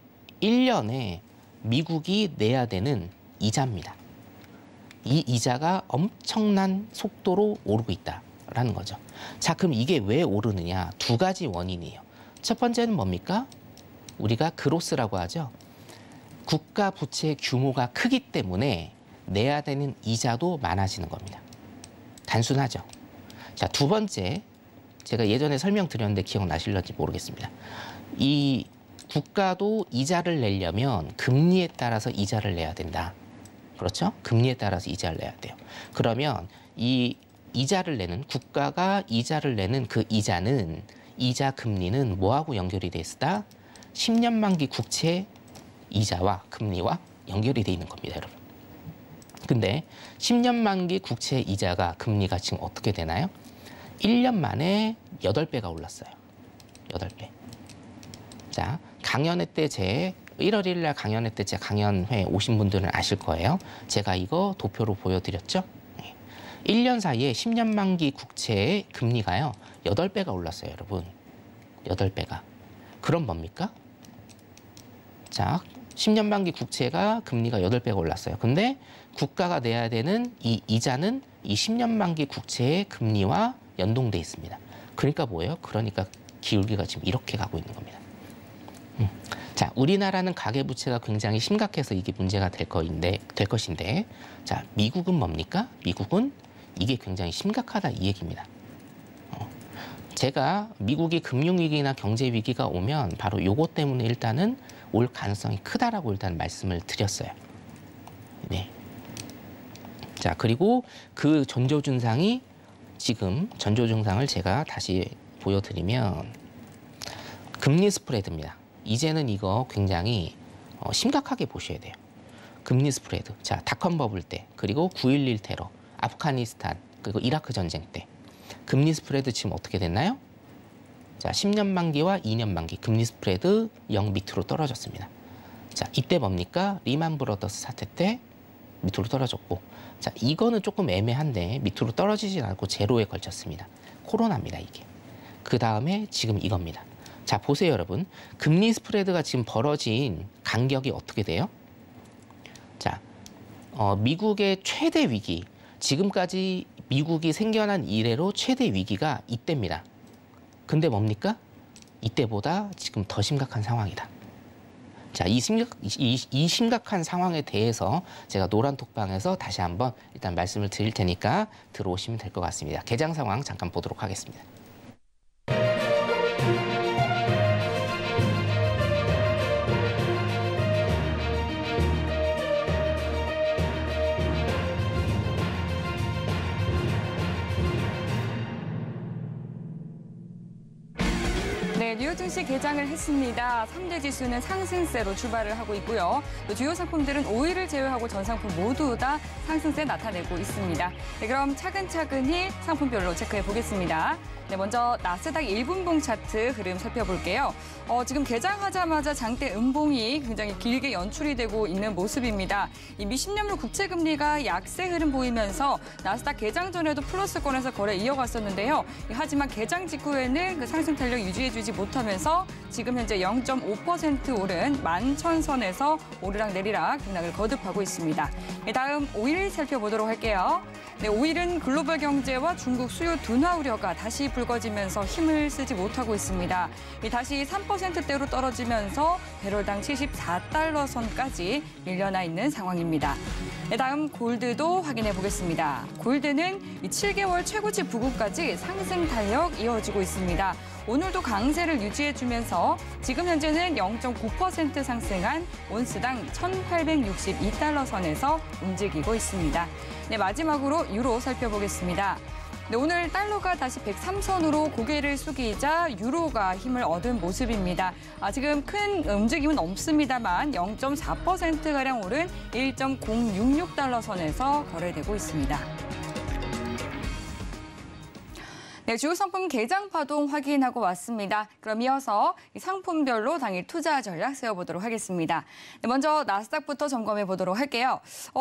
미국이 내야 되는 이자입니다. 이 이자가 엄청난 속도로 오르고 있다라는 거죠. 자, 그럼 이게 왜 오르느냐? 두 가지 원인이에요. 첫 번째는 뭡니까? 우리가 그로스라고 하죠. 국가 부채 규모가 크기 때문에 내야 되는 이자도 많아지는 겁니다. 단순하죠. 자, 두 번째, 제가 예전에 설명드렸는데 기억나실런지 모르겠습니다. 이 국가도 이자를 내려면 금리에 따라서 이자를 내야 된다. 그렇죠? 금리에 따라서 이자를 내야 돼요. 그러면 이 이자를 내는, 국가가 이자를 내는 그 이자는, 이자 금리는 뭐하고 연결이 돼 있다? 10년 만기 국채 이자와 금리와 연결이 돼 있는 겁니다, 여러분. 근데 10년 만기 국채 이자가, 금리가 지금 어떻게 되나요? 1년 만에 8배가 올랐어요. 8배. 자, 강연회 때 1월 1일 날 강연회 때 제 강연회 오신 분들은 아실 거예요. 제가 이거 도표로 보여드렸죠? 1년 사이에 10년 만기 국채의 금리가요. 8배가 올랐어요, 여러분. 8배가. 그럼 뭡니까? 자, 10년 만기 국채가 금리가 8배가 올랐어요. 근데 국가가 내야 되는 이 이자는 이 10년 만기 국채의 금리와 연동돼 있습니다. 그러니까 뭐예요? 그러니까 기울기가 지금 이렇게 가고 있는 겁니다. 자, 우리나라는 가계부채가 굉장히 심각해서 이게 문제가 될 것인데, 자, 미국은 뭡니까? 미국은 이게 굉장히 심각하다 이 얘기입니다. 제가 미국이 금융위기나 경제위기가 오면 바로 요것 때문에 일단은 올 가능성이 크다라고 일단 말씀을 드렸어요. 네. 자, 그리고 그 전조증상이 지금 전조증상을 제가 다시 보여드리면 금리 스프레드입니다. 이제는 이거 굉장히 심각하게 보셔야 돼요. 금리 스프레드. 자, 닷컴 버블 때, 그리고 9.11 테러, 아프가니스탄, 그리고 이라크 전쟁 때 금리 스프레드 지금 어떻게 됐나요? 자, 10년 만기와 2년 만기 금리 스프레드 0 밑으로 떨어졌습니다. 자, 이때 뭡니까? 리만 브러더스 사태 때 밑으로 떨어졌고, 자, 이거는 조금 애매한데 밑으로 떨어지진 않고 제로에 걸쳤습니다. 코로나입니다, 이게. 그 다음에 지금 이겁니다. 자, 보세요, 여러분. 금리 스프레드가 지금 벌어진 간격이 어떻게 돼요? 자, 미국의 최대 위기, 지금까지 미국이 생겨난 이래로 최대 위기가 이때입니다. 근데 뭡니까? 이때보다 지금 더 심각한 상황이다. 자, 이 심각한 상황에 대해서 제가 노란톡방에서 다시 한번 일단 말씀을 드릴 테니까 들어오시면 될 것 같습니다. 개장 상황 잠깐 보도록 하겠습니다. 네, 뉴욕 증시 개장을 했습니다. 3대 지수는 상승세로 출발을 하고 있고요. 또 주요 상품들은 오일을 제외하고 전 상품 모두 다 상승세 나타내고 있습니다. 네, 그럼 차근차근히 상품별로 체크해 보겠습니다. 네, 먼저 나스닥 1분봉 차트 흐름 살펴볼게요. 지금 개장하자마자 장대 음봉이 굉장히 길게 연출이 되고 있는 모습입니다. 이 미 10년물 국채금리가 약세 흐름 보이면서 나스닥 개장 전에도 플러스권에서 거래 이어갔었는데요. 하지만 개장 직후에는 그 상승 탄력 유지해주지 못하면서 지금 현재 0.5% 오른 11,000선에서 오르락 내리락 등락을 거듭하고 있습니다. 네, 다음 오일 살펴보도록 할게요. 네, 오일은 글로벌 경제와 중국 수요 둔화 우려가 다시 불거지면서 힘을 쓰지 못하고 있습니다. 다시 3%대로 떨어지면서 배럴당 74달러 선까지 밀려나 있는 상황입니다. 네, 다음 골드도 확인해 보겠습니다. 골드는 7개월 최고치 부근까지 상승 탄력 이어지고 있습니다. 오늘도 강세를 유지해주면서 지금 현재는 0.9% 상승한 온스당 1,862달러 선에서 움직이고 있습니다. 네, 마지막으로 유로 살펴보겠습니다. 네, 오늘 달러가 다시 103선으로 고개를 숙이자 유로가 힘을 얻은 모습입니다. 지금 큰 움직임은 없습니다만 0.4%가량 오른 1.066달러 선에서 거래되고 있습니다. 네, 주요 상품 개장 파동 확인하고 왔습니다. 그럼 이어서 이 상품별로 당일 투자 전략 세워보도록 하겠습니다. 네, 먼저 나스닥부터 점검해 보도록 할게요.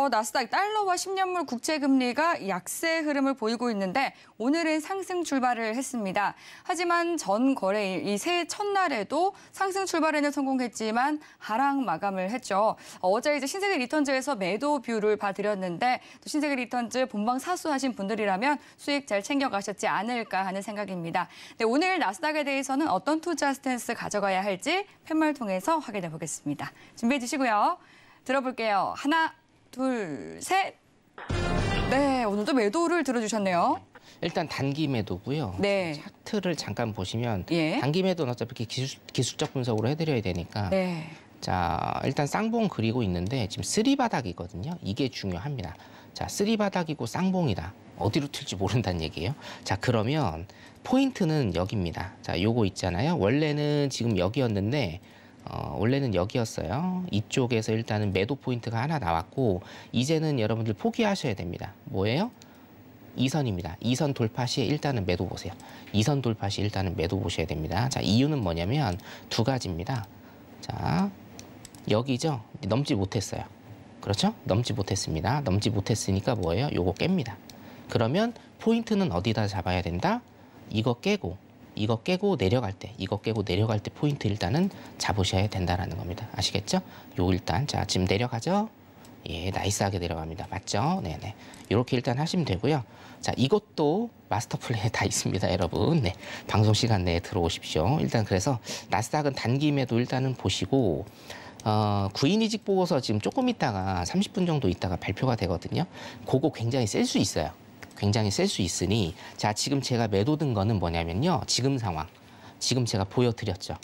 나스닥 달러와 10년물 국채 금리가 약세 흐름을 보이고 있는데 오늘은 상승 출발을 했습니다. 하지만 전 거래일 이 새해 첫날에도 상승 출발에는 성공했지만 하락 마감을 했죠. 어제 이제 신세계 리턴즈에서 매도 뷰를 봐드렸는데 또 신세계 리턴즈 본방 사수하신 분들이라면 수익 잘 챙겨가셨지 않을까 하는 생각입니다. 네, 오늘 나스닥에 대해서는 어떤 투자 스탠스 가져가야 할지 팻말 통해서 확인해 보겠습니다. 준비해 주시고요. 들어볼게요. 하나, 둘, 셋. 네, 오늘도 매도를 들어주셨네요. 일단 단기 매도고요. 네. 차트를 잠깐 보시면 예. 단기 매도는 어차피 기술적 분석으로 해드려야 되니까 네. 자, 일단 쌍봉 그리고 있는데 지금 쓰리바닥이거든요. 이게 중요합니다. 자, 쓰리바닥이고 쌍봉이다. 어디로 튈지 모른다는 얘기예요. 자, 그러면 포인트는 여기입니다. 자, 요거 있잖아요. 원래는 지금 여기였는데 원래는 여기였어요. 이쪽에서 일단은 매도 포인트가 하나 나왔고 이제는 여러분들 포기하셔야 됩니다. 뭐예요? 2선입니다. 2선 돌파 시에 일단은 매도 보세요. 2선 돌파 시 일단은 매도 보셔야 됩니다. 자, 이유는 뭐냐면 두 가지입니다. 자, 여기죠. 넘지 못했어요. 그렇죠? 넘지 못했습니다. 넘지 못했으니까 뭐예요? 요거 깹니다. 그러면 포인트는 어디다 잡아야 된다? 이거 깨고 내려갈 때, 이거 깨고 내려갈 때 포인트 일단은 잡으셔야 된다라는 겁니다. 아시겠죠? 요 일단 자, 지금 내려가죠? 예, 나이스하게 내려갑니다. 맞죠? 네네. 이렇게 일단 하시면 되고요. 자, 이것도 마스터 플랜에 다 있습니다, 여러분. 네, 방송 시간 내에 들어오십시오. 일단 그래서 나스닥은 단기 매도 일단은 보시고 구인이직 보고서 지금 조금 있다가 30분 정도 있다가 발표가 되거든요. 그거 굉장히 셀 수 있어요. 굉장히 셀 수 있으니 자, 지금 제가 매도 든 거는 뭐냐면요. 지금 상황. 지금 제가 보여드렸죠.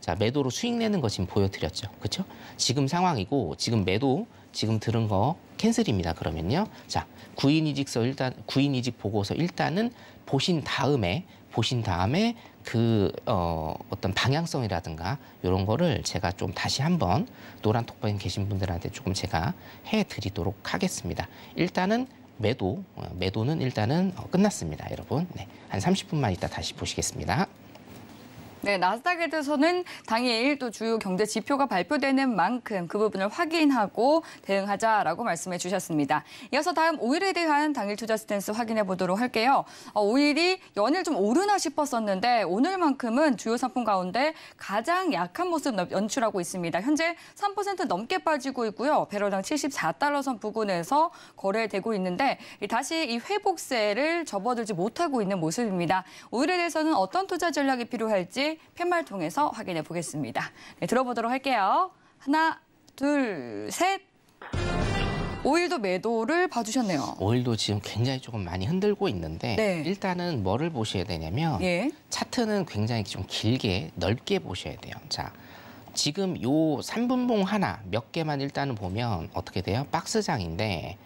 자, 매도로 수익 내는 거 지금 보여드렸죠. 그렇죠? 지금 상황이고 지금 매도 지금 들은 거 캔슬입니다. 그러면요. 자, 구인이직 보고서 일단은 보신 다음에 그 어떤 방향성이라든가 이런 거를 제가 좀 다시 한번 노란톡방에 계신 분들한테 조금 제가 해드리도록 하겠습니다. 일단은 매도는 일단은 끝났습니다, 여러분. 네, 한 30분만 있다 다시 보시겠습니다. 네, 나스닥에 대해서는 당일 또 주요 경제 지표가 발표되는 만큼 그 부분을 확인하고 대응하자라고 말씀해 주셨습니다. 이어서 다음 5일에 대한 당일 투자 스탠스 확인해 보도록 할게요. 5일이 연일 좀 오르나 싶었었는데 오늘만큼은 주요 상품 가운데 가장 약한 모습 연출하고 있습니다. 현재 3% 넘게 빠지고 있고요. 배럴당 74달러 선 부근에서 거래되고 있는데 다시 이 회복세를 접어들지 못하고 있는 모습입니다. 5일에 대해서는 어떤 투자 전략이 필요할지 팻말 통해서 확인해 보겠습니다. 네, 들어보도록 할게요. 하나, 둘, 셋. 5일도 매도를 봐주셨네요. 5일도 지금 굉장히 조금 많이 흔들고 있는데 네. 일단은 뭐를 보셔야 되냐면 예. 차트는 굉장히 좀 길게 넓게 보셔야 돼요. 자, 지금 요 3분봉 하나 몇 개만 일단은 보면 어떻게 돼요? 박스장인데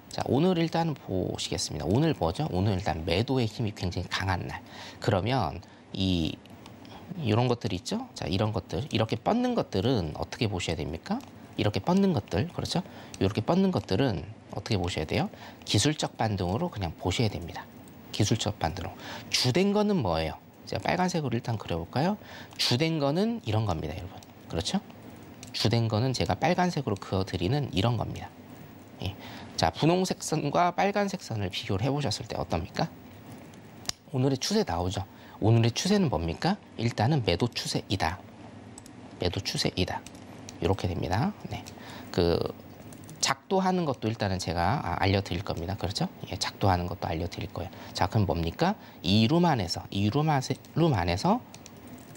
자, 오늘 일단은 보시겠습니다. 오늘 뭐죠? 오늘 일단 매도의 힘이 굉장히 강한 날. 그러면 이런 것들 있죠? 자, 이런 것들, 이렇게 뻗는 것들은 어떻게 보셔야 됩니까? 이렇게 뻗는 것들, 그렇죠? 이렇게 뻗는 것들은 어떻게 보셔야 돼요? 기술적 반등으로 그냥 보셔야 됩니다. 기술적 반등으로. 주된 거는 뭐예요? 제가 빨간색으로 일단 그려볼까요? 주된 거는 이런 겁니다, 여러분. 그렇죠? 주된 거는 제가 빨간색으로 그어드리는 이런 겁니다. 예. 자, 분홍색 선과 빨간색 선을 비교를 해보셨을 때 어떻습니까? 오늘의 추세 나오죠? 오늘의 추세는 뭡니까? 일단은 매도 추세이다. 매도 추세이다. 이렇게 됩니다. 네. 작도하는 것도 일단은 제가 알려드릴 겁니다. 그렇죠? 예, 작도하는 것도 알려드릴 거예요. 자, 그럼 뭡니까? 이 룸 안에서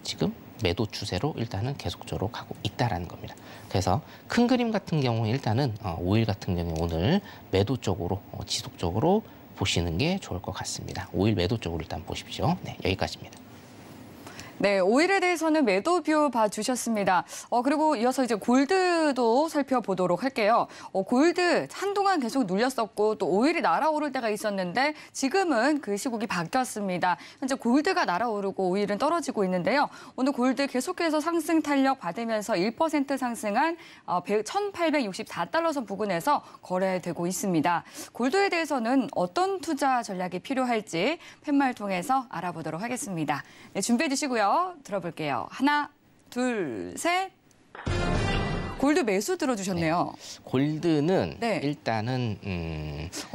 지금 매도 추세로 일단은 계속적으로 가고 있다라는 겁니다. 그래서 큰 그림 같은 경우는 일단은 5일 같은 경우에 오늘 매도 쪽으로 지속적으로 보시는 게 좋을 것 같습니다. 5일 매도 쪽으로 일단 보십시오. 네, 여기까지입니다. 네, 5일에 대해서는 매도뷰 봐주셨습니다. 그리고 이어서 이제 골드도 살펴보도록 할게요. 골드 한동안 계속 눌렸었고 또 5일이 날아오를 때가 있었는데 지금은 그 시국이 바뀌었습니다. 현재 골드가 날아오르고 5일은 떨어지고 있는데요. 오늘 골드 계속해서 상승 탄력 받으면서 1% 상승한 1,864달러 선 부근에서 거래되고 있습니다. 골드에 대해서는 어떤 투자 전략이 필요할지 팻말 통해서 알아보도록 하겠습니다. 네, 준비해 주시고요. 들어볼게요. 하나, 둘, 셋. 골드 매수 들어주셨네요. 네. 골드는 네. 일단은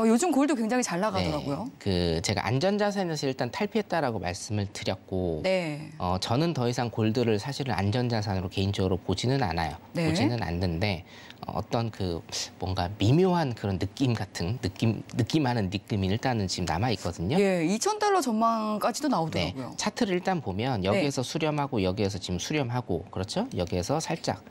요즘 골드 굉장히 잘 나가더라고요. 네. 제가 안전자산에서 일단 탈피했다라고 말씀을 드렸고 네. 저는 더 이상 골드를 사실은 안전자산으로 개인적으로 보지는 않아요. 네. 보지는 않는데 어떤 뭔가 미묘한 그런 느낌하는 느낌이 일단은 지금 남아 있거든요. 예, 2,000달러 전망까지도 나오더라고요. 네. 차트를 일단 보면 여기에서 수렴하고 여기에서 지금 수렴하고 그렇죠? 여기에서 살짝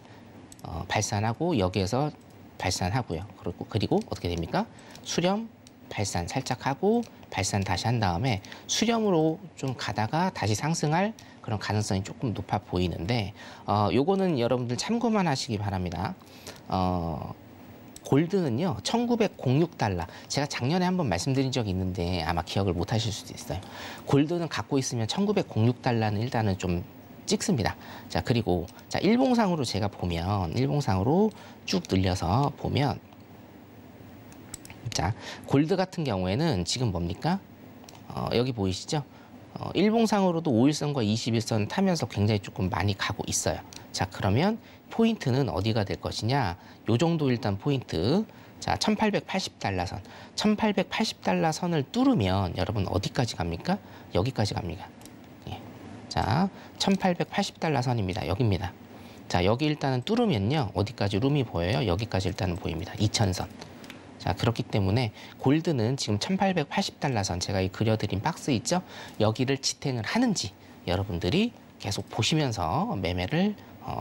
발산하고 여기에서 발산하고요. 그리고 어떻게 됩니까? 수렴, 발산 살짝 하고 발산 다시 한 다음에 수렴으로 좀 가다가 다시 상승할 그런 가능성이 조금 높아 보이는데 요거는 여러분들 참고만 하시기 바랍니다. 골드는요, 1906달러. 제가 작년에 한번 말씀드린 적이 있는데 아마 기억을 못 하실 수도 있어요. 골드는 갖고 있으면 1906달러는 일단은 좀 찍습니다. 자, 그리고 자, 일봉상으로 제가 보면 일봉상으로 쭉 늘려서 보면 자, 골드 같은 경우에는 지금 뭡니까? 여기 보이시죠? 일봉상으로도 5일선과 21선 타면서 굉장히 조금 많이 가고 있어요. 자, 그러면 포인트는 어디가 될 것이냐? 요 정도 일단 포인트. 자, 1880달러 선. 1880달러 선을 뚫으면 여러분 어디까지 갑니까? 여기까지 갑니다. 예. 자, 1880달러 선입니다. 여기입니다. 자, 여기 일단은 뚫으면요. 어디까지 룸이 보여요? 여기까지 일단은 보입니다. 2000선. 자, 그렇기 때문에 골드는 지금 1880달러 선, 제가 이 그려드린 박스 있죠? 여기를 지탱을 하는지 여러분들이 계속 보시면서 매매를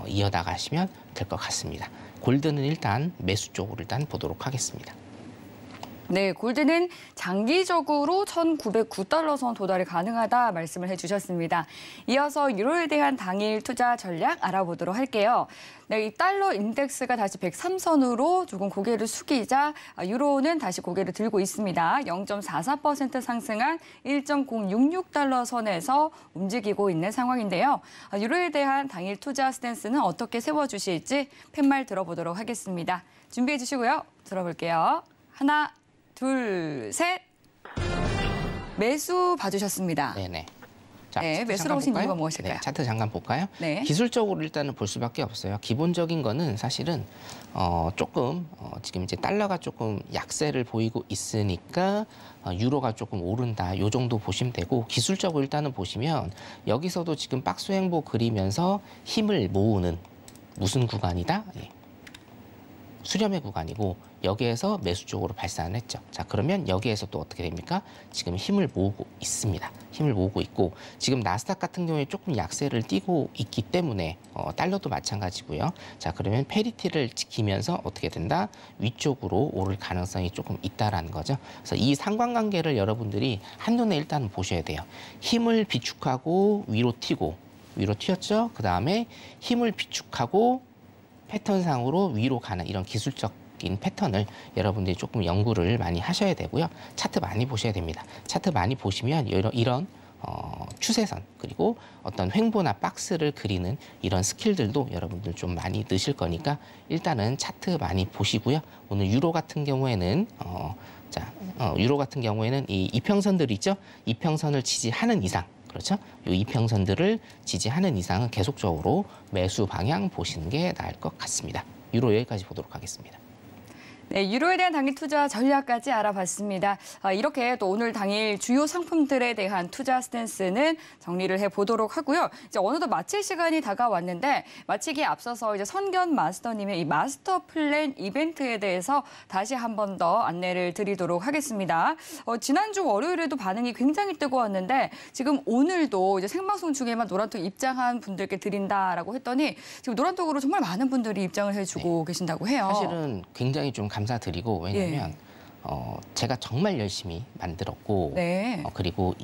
이어나가시면 될 것 같습니다. 골드는 일단 매수 쪽으로 일단 보도록 하겠습니다. 네, 골드는 장기적으로 1,909달러 선 도달이 가능하다 말씀을 해주셨습니다. 이어서 유로에 대한 당일 투자 전략 알아보도록 할게요. 네, 이 달러 인덱스가 다시 103선으로 조금 고개를 숙이자 유로는 다시 고개를 들고 있습니다. 0.44% 상승한 1.066달러 선에서 움직이고 있는 상황인데요. 유로에 대한 당일 투자 스탠스는 어떻게 세워주실지 팻말 들어보도록 하겠습니다. 준비해 주시고요. 들어볼게요. 하나, 둘, 셋. 매수 봐주셨습니다. 네네. 자, 네, 차트 매수로 잠깐 오신 볼까요? 이유가 무엇일까요? 네, 차트 잠깐 볼까요? 네. 기술적으로 일단은 볼 수밖에 없어요. 기본적인 거는 사실은 조금 지금 이제 달러가 조금 약세를 보이고 있으니까 유로가 조금 오른다. 요 정도 보시면 되고 기술적으로 일단은 보시면 여기서도 지금 박스 횡보 그리면서 힘을 모으는 무슨 구간이다? 예. 수렴의 구간이고 여기에서 매수 쪽으로 발산을 했죠. 자, 그러면 여기에서 또 어떻게 됩니까? 지금 힘을 모으고 있습니다. 힘을 모으고 있고 지금 나스닥 같은 경우에 조금 약세를 띠고 있기 때문에 달러도 마찬가지고요. 자, 그러면 페리티를 지키면서 어떻게 된다? 위쪽으로 오를 가능성이 조금 있다라는 거죠. 그래서 이 상관관계를 여러분들이 한눈에 일단 보셔야 돼요. 힘을 비축하고 위로 튀었죠. 그 다음에 힘을 비축하고 패턴상으로 위로 가는 이런 기술적인 패턴을 여러분들이 조금 연구를 많이 하셔야 되고요. 차트 많이 보셔야 됩니다. 차트 많이 보시면 이런 추세선 그리고 어떤 횡보나 박스를 그리는 이런 스킬들도 여러분들 좀 많이 넣으실 거니까 일단은 차트 많이 보시고요. 오늘 유로 같은 경우에는 유로 같은 경우에는 이 이평선들 있죠. 이평선을 지지하는 이상 그렇죠? 이 이평선들을 지지하는 이상은 계속적으로 매수 방향 보시는 게 나을 것 같습니다. 유로 여기까지 보도록 하겠습니다. 네, 유로에 대한 당일 투자 전략까지 알아봤습니다. 이렇게 또 오늘 당일 주요 상품들에 대한 투자 스탠스는 정리를 해보도록 하고요. 이제 어느덧 마칠 시간이 다가왔는데 마치기에 앞서서 이제 선견 마스터님의 이 마스터 플랜 이벤트에 대해서 다시 한 번 더 안내를 드리도록 하겠습니다. 지난주 월요일에도 반응이 굉장히 뜨거웠는데 지금 오늘도 이제 생방송 중에만 노란톡 입장한 분들께 드린다라고 했더니 지금 노란톡으로 정말 많은 분들이 입장을 해주고 계신다고 해요. 사실은 굉장히 좀 감사드리고 왜냐하면 제가 정말 열심히 만들었고 네. 그리고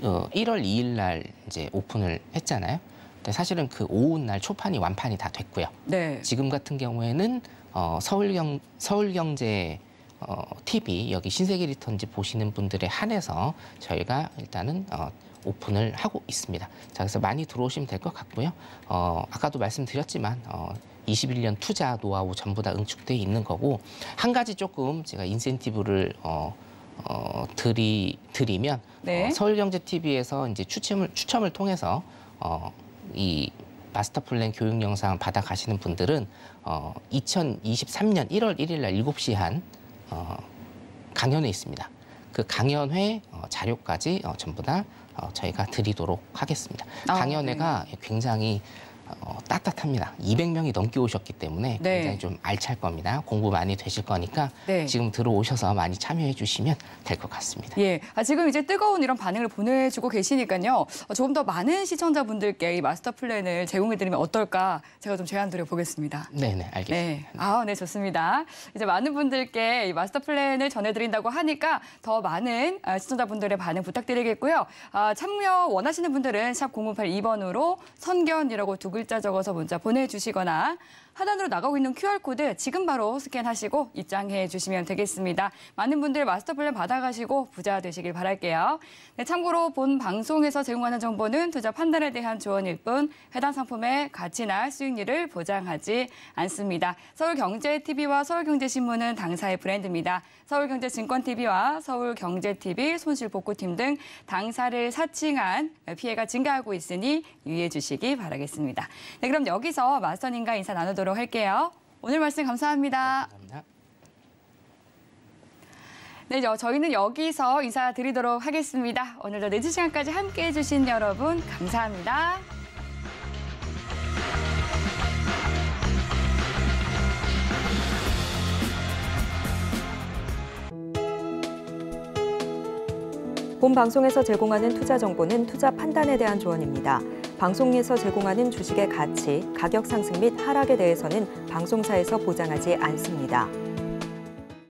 1월 2일 날 이제 오픈을 했잖아요. 근데 사실은 그 오후 날 초판이 완판이 다 됐고요. 네. 지금 같은 경우에는 서울경제 TV 여기 신세계 리턴즈 보시는 분들에 한해서 저희가 일단은 오픈을 하고 있습니다. 자, 그래서 많이 들어오시면 될 것 같고요. 아까도 말씀드렸지만 21년 투자 노하우 전부 다 응축돼 있는 거고 한 가지 조금 제가 인센티브를 드리면 네. 서울경제 TV에서 이제 추첨을 통해서 이 마스터 플랜 교육 영상 받아 가시는 분들은 2023년 1월 1일 날 7시 한 강연회 있습니다. 그 강연회 자료까지 전부 다 저희가 드리도록 하겠습니다. 강연회가 네. 굉장히 따뜻합니다. 200명이 넘게 오셨기 때문에 네. 굉장히 좀 알찰 겁니다. 공부 많이 되실 거니까 네. 지금 들어오셔서 많이 참여해 주시면 될 것 같습니다. 예, 지금 이제 뜨거운 이런 반응을 보내주고 계시니까요. 조금 더 많은 시청자분들께 이 마스터 플랜을 제공해드리면 어떨까 제가 좀 제안 드려보겠습니다. 네네, 알겠습니다. 네, 네, 좋습니다. 이제 많은 분들께 이 마스터 플랜을 전해드린다고 하니까 더 많은 시청자분들의 반응 부탁드리겠고요. 참여 원하시는 분들은 샵 0582번으로 선견이라고 두 글자 적어서 문자 보내주시거나 하단으로 나가고 있는 QR코드 지금 바로 스캔하시고 입장해 주시면 되겠습니다. 많은 분들 마스터 플랜 받아가시고 부자 되시길 바랄게요. 네, 참고로 본 방송에서 제공하는 정보는 투자 판단에 대한 조언일 뿐 해당 상품의 가치나 수익률을 보장하지 않습니다. 서울경제TV와 서울경제신문은 당사의 브랜드입니다. 서울경제증권TV와 서울경제TV 손실복구팀 등 당사를 사칭한 피해가 증가하고 있으니 유의해 주시기 바라겠습니다. 네, 그럼 여기서 마스터님과 인사 나누도록 할게요. 오늘 말씀 감사합니다. 감사합니다. 네, 저희는 여기서 인사드리도록 하겠습니다. 오늘도 늦은 시간까지 함께해 주신 여러분 감사합니다. 본 방송에서 제공하는 투자 정보는 투자 판단에 대한 조언입니다. 방송에서 제공하는 주식의 가치, 가격 상승 및 하락에 대해서는 방송사에서 보장하지 않습니다.